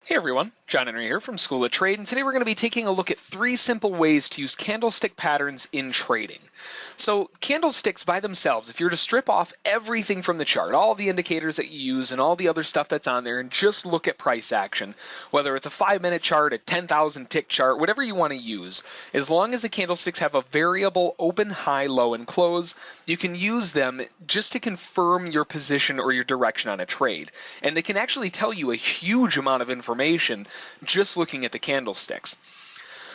Hey everyone, John Henry here from School of Trade, and today we're going to be taking a look at 3 simple ways to use candlestick patterns in trading. So candlesticks by themselves, if you were to strip off everything from the chart, all the indicators that you use and all the other stuff that's on there, and just look at price action, whether it's a 5-minute chart, a 10,000 tick chart, whatever you want to use, as long as the candlesticks have a variable open, high, low, and close, you can use them just to confirm your position or your direction on a trade. And they can actually tell you a huge amount of information just looking at the candlesticks.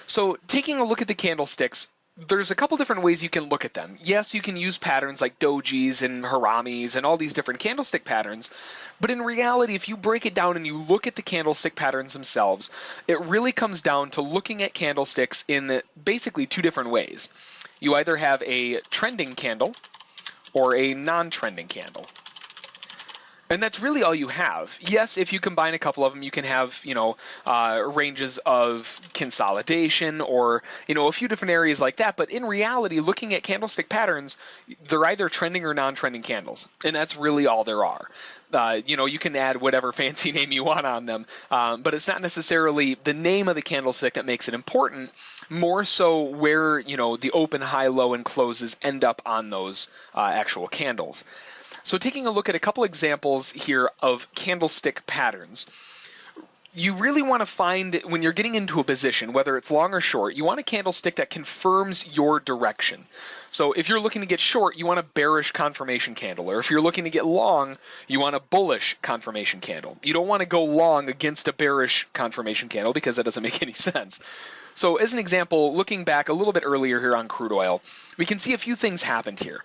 So taking a look at the candlesticks, there's a couple different ways you can look at them. Yes, you can use patterns like dojis and haramis and all these different candlestick patterns, but in reality, if you break it down and you look at the candlestick patterns themselves, it really comes down to looking at candlesticks in basically 2 different ways. You either have a trending candle or a non-trending candle. And that's really all you have. Yes, if you combine a couple of them, you can have, ranges of consolidation or, a few different areas like that. But in reality, looking at candlestick patterns, they're either trending or non-trending candles. And that's really all there are. You can add whatever fancy name you want on them, but it's not necessarily the name of the candlestick that makes it important, more so where, the open, high, low, and closes end up on those actual candles. So taking a look at a couple examples here of candlestick patterns, you really want to find, when you're getting into a position, whether it's long or short, you want a candlestick that confirms your direction. So if you're looking to get short, you want a bearish confirmation candle, or if you're looking to get long, you want a bullish confirmation candle. You don't want to go long against a bearish confirmation candle because that doesn't make any sense. So as an example, looking back a little bit earlier here on crude oil, we can see a few things happened here.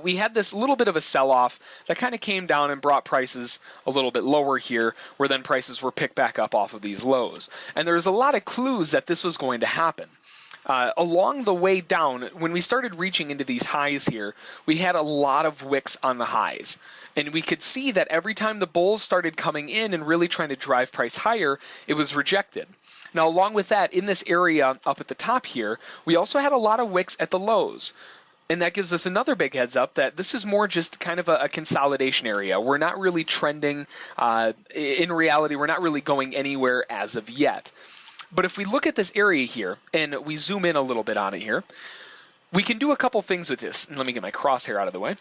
We had this little bit of a sell-off that kind of came down and brought prices a little bit lower here, where then prices were picked back up off of these lows. And there's a lot of clues that this was going to happen. Along the way down, when we started reaching into these highs here, we had a lot of wicks on the highs. And we could see that every time the bulls started coming in and really trying to drive price higher, it was rejected. Now, along with that, in this area up at the top here, we also had a lot of wicks at the lows. And that gives us another big heads up that this is more just kind of a consolidation area. We're not really trending. In reality, we're not really going anywhere as of yet. But if we look at this area here and we zoom in a little bit on it here, we can do a couple things with this. And let me get my crosshair out of the way.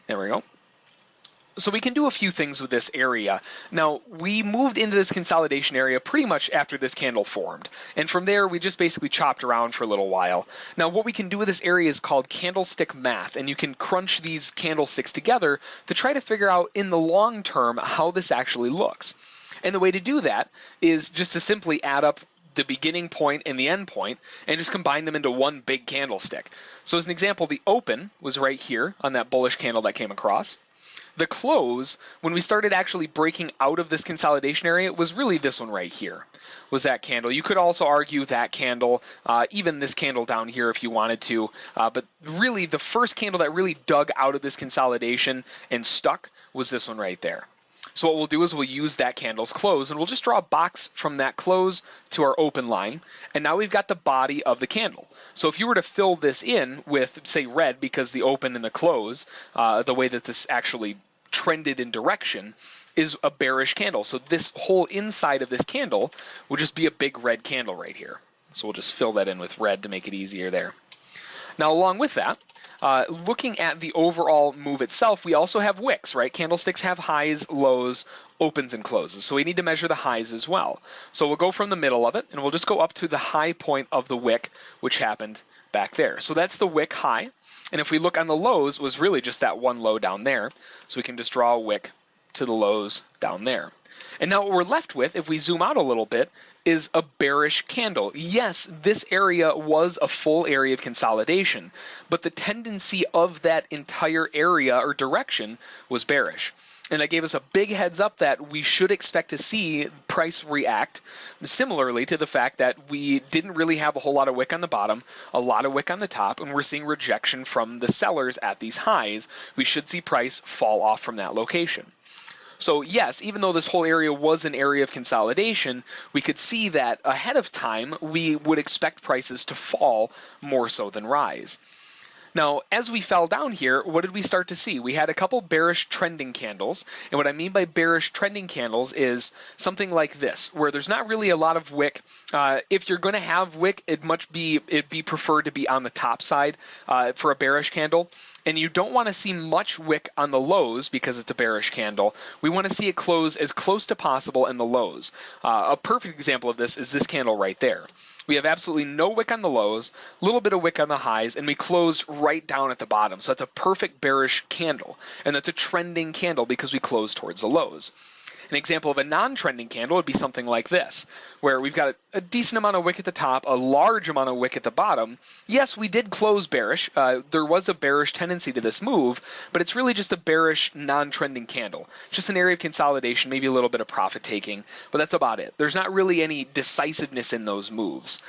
There we go. So we can do a few things with this area. Now, we moved into this consolidation area pretty much after this candle formed. And from there, we just basically chopped around for a little while. Now, what we can do with this area is called candlestick math. And you can crunch these candlesticks together to try to figure out in the long term how this actually looks. And the way to do that is just to simply add up the beginning point and the end point and just combine them into one big candlestick. So as an example, the open was right here on that bullish candle that came across. The close, when we started actually breaking out of this consolidation area, was really this one right here, was that candle. You could also argue that candle, even this candle down here if you wanted to, but really the first candle that really dug out of this consolidation and stuck was this one right there. So what we'll do is we'll use that candle's close, and we'll just draw a box from that close to our open line, and now we've got the body of the candle. So if you were to fill this in with, say, red, because the open and the close, the way that this actually trended in direction, is a bearish candle. So this whole inside of this candle will just be a big red candle right here. So we'll just fill that in with red to make it easier there. Now, along with that, looking at the overall move itself, we also have wicks, right? Candlesticks have highs, lows, opens, and closes. So we need to measure the highs as well. So we'll go from the middle of it, and we'll just go up to the high point of the wick, which happened back there. So that's the wick high. And if we look on the lows, was really just that one low down there. So we can just draw a wick to the lows down there. And now what we're left with, if we zoom out a little bit, is a bearish candle. Yes, this area was a full area of consolidation, but the tendency of that entire area or direction was bearish. And that gave us a big heads up that we should expect to see price react similarly to the fact that we didn't really have a whole lot of wick on the bottom, a lot of wick on the top, and we're seeing rejection from the sellers at these highs. We should see price fall off from that location. So yes, even though this whole area was an area of consolidation, we could see that ahead of time we would expect prices to fall more so than rise. Now, as we fell down here, what did we start to see? We had a couple bearish trending candles. And what I mean by bearish trending candles is something like this, where there's not really a lot of wick. If you're going to have wick, it'd be preferred to be on the top side for a bearish candle. And you don't want to see much wick on the lows because it's a bearish candle. We want to see it close as close to possible in the lows. A perfect example of this is this candle right there. We have absolutely no wick on the lows, a little bit of wick on the highs, and we closed right down at the bottom. So that's a perfect bearish candle, and that's a trending candle because we closed towards the lows. An example of a non-trending candle would be something like this, where we've got a decent amount of wick at the top, a large amount of wick at the bottom. Yes, we did close bearish. There was a bearish tendency to this move, but it's really just a bearish non-trending candle. Just an area of consolidation, maybe a little bit of profit taking, but that's about it. There's not really any decisiveness in those moves.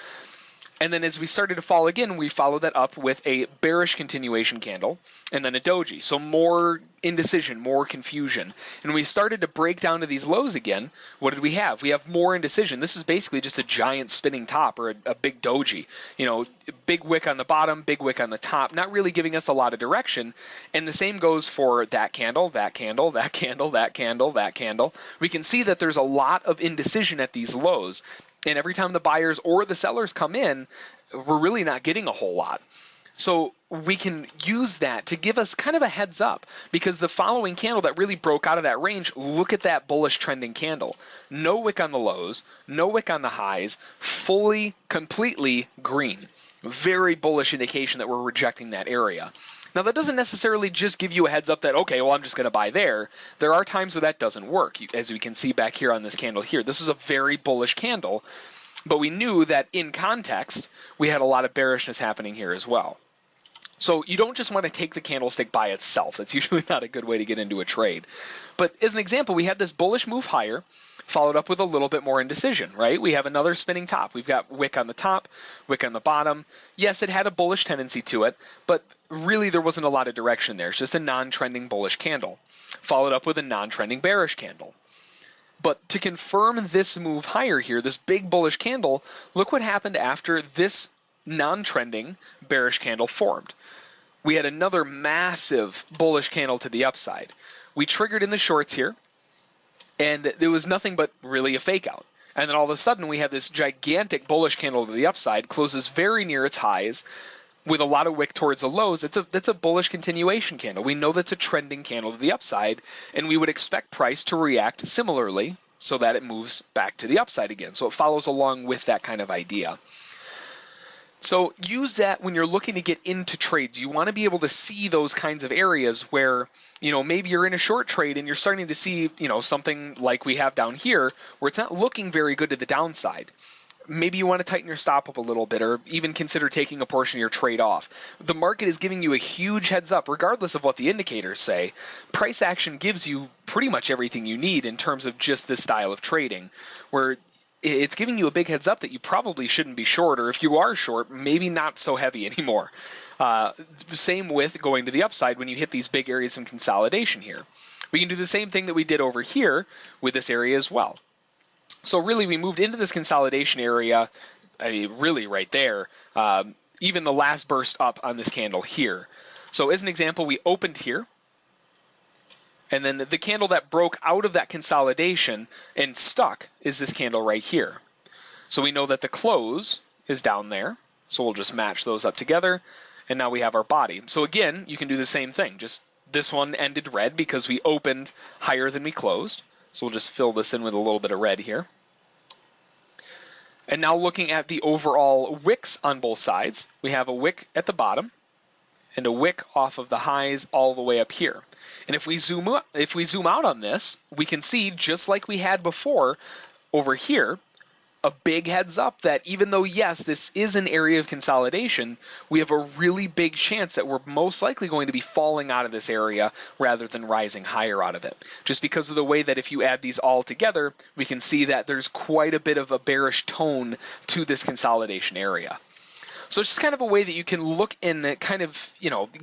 And then as we started to fall again, we followed that up with a bearish continuation candle and then a doji. So more indecision, more confusion. And we started to break down to these lows again. What did we have? We have more indecision. This is basically just a giant spinning top or a big doji. You know, big wick on the bottom, big wick on the top, not really giving us a lot of direction. And the same goes for that candle, that candle, that candle, that candle, that candle. We can see that there's a lot of indecision at these lows. And every time the buyers or the sellers come in, we're really not getting a whole lot. So we can use that to give us kind of a heads up, because the following candle that really broke out of that range, look at that bullish trending candle. No wick on the lows, no wick on the highs, fully, completely green. Very bullish indication that we're rejecting that area. Now, that doesn't necessarily just give you a heads up that, okay, well, I'm just going to buy there. There are times where that doesn't work, as we can see back here on this candle here. This is a very bullish candle, but we knew that in context, we had a lot of bearishness happening here as well. So you don't just want to take the candlestick by itself. That's usually not a good way to get into a trade. But as an example, we had this bullish move higher, followed up with a little bit more indecision, right? We have another spinning top. We've got wick on the top, wick on the bottom. Yes, it had a bullish tendency to it, but really there wasn't a lot of direction there. It's just a non-trending bullish candle, followed up with a non-trending bearish candle. But to confirm this move higher here, this big bullish candle, look what happened after this non-trending bearish candle formed. We had another massive bullish candle to the upside. We triggered in the shorts here, and there was nothing but really a fake out. And then all of a sudden we have this gigantic bullish candle to the upside, closes very near its highs with a lot of wick towards the lows. That's a bullish continuation candle. We know that's a trending candle to the upside, and we would expect price to react similarly so that it moves back to the upside again. So it follows along with that kind of idea. So use that when you're looking to get into trades. You want to be able to see those kinds of areas where, you know, maybe you're in a short trade and you're starting to see, you know, something like we have down here where it's not looking very good to the downside. Maybe you want to tighten your stop up a little bit, or even consider taking a portion of your trade off. The market is giving you a huge heads up, regardless of what the indicators say. Price action gives you pretty much everything you need in terms of just this style of trading, where it's giving you a big heads up that you probably shouldn't be short, or if you are short, maybe not so heavy anymore. Same with going to the upside when you hit these big areas of consolidation here. We can do the same thing that we did over here with this area as well. So really, we moved into this consolidation area, really right there, even the last burst up on this candle here. So as an example, we opened here, and then the candle that broke out of that consolidation and stuck is this candle right here. So we know that the close is down there, so we'll just match those up together, and now we have our body. So again, you can do the same thing. Just this one ended red because we opened higher than we closed. So we'll just fill this in with a little bit of red here. And now looking at the overall wicks on both sides, we have a wick at the bottom and a wick off of the highs all the way up here. And if we zoom out on this, we can see, just like we had before over here, a big heads up that even though, yes, this is an area of consolidation, we have a really big chance that we're most likely going to be falling out of this area rather than rising higher out of it. Just because of the way that if you add these all together, we can see that there's quite a bit of a bearish tone to this consolidation area. So it's just kind of a way that you can look and kind of,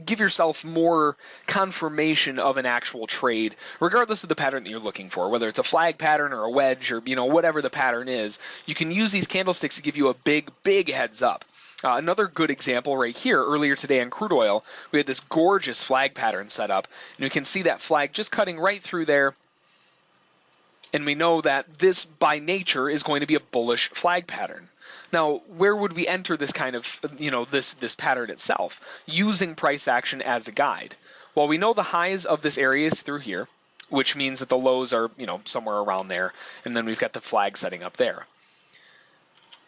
give yourself more confirmation of an actual trade, regardless of the pattern that you're looking for, whether it's a flag pattern or a wedge or, whatever the pattern is. You can use these candlesticks to give you a big heads up. Another good example right here, earlier today on crude oil, we had this gorgeous flag pattern set up, and you can see that flag just cutting right through there. And we know that this, by nature, is going to be a bullish flag pattern. Now, where would we enter this kind of, this pattern itself? Using price action as a guide. Well, we know the highs of this area is through here, which means that the lows are, somewhere around there, and then we've got the flag setting up there.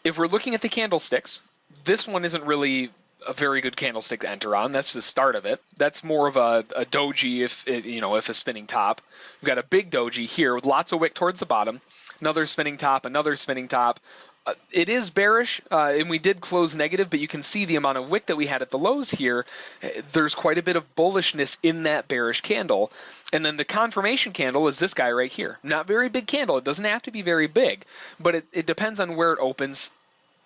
If we're looking at the candlesticks, this one isn't really a very good candlestick to enter on. That's the start of it. That's more of a doji if a spinning top. We've got a big doji here with lots of wick towards the bottom. Another spinning top, another spinning top. It is bearish, and we did close negative, but you can see the amount of wick that we had at the lows here. There's quite a bit of bullishness in that bearish candle. And then the confirmation candle is this guy right here. Not very big candle. It doesn't have to be very big, but it depends on where it opens,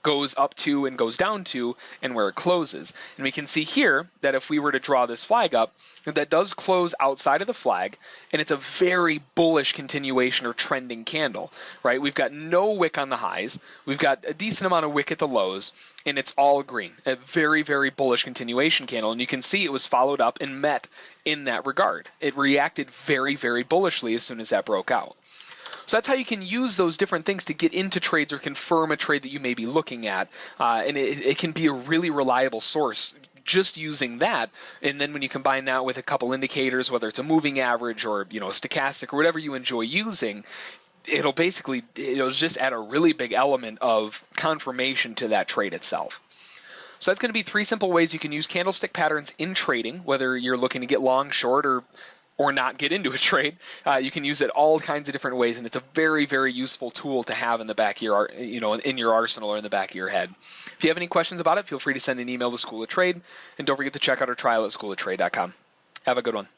goes up to and goes down to, and where it closes. And we can see here that if we were to draw this flag up, that does close outside of the flag, and it's a very bullish continuation or trending candle, right? We've got no wick on the highs, we've got a decent amount of wick at the lows, and it's all green. A very bullish continuation candle, and you can see it was followed up and met in that regard. It reacted very bullishly as soon as that broke out. So that's how you can use those different things to get into trades or confirm a trade that you may be looking at. And it can be a really reliable source just using that. And then when you combine that with a couple indicators, whether it's a moving average or a stochastic or whatever you enjoy using, it'll just add a really big element of confirmation to that trade itself. So that's going to be 3 simple ways you can use candlestick patterns in trading, whether you're looking to get long, short, or not get into a trade. You can use it all kinds of different ways, and it's a very useful tool to have in the back of your, in your arsenal or in the back of your head. If you have any questions about it, feel free to send an email to School of Trade, and don't forget to check out our trial at SchoolOfTrade.com. Have a good one.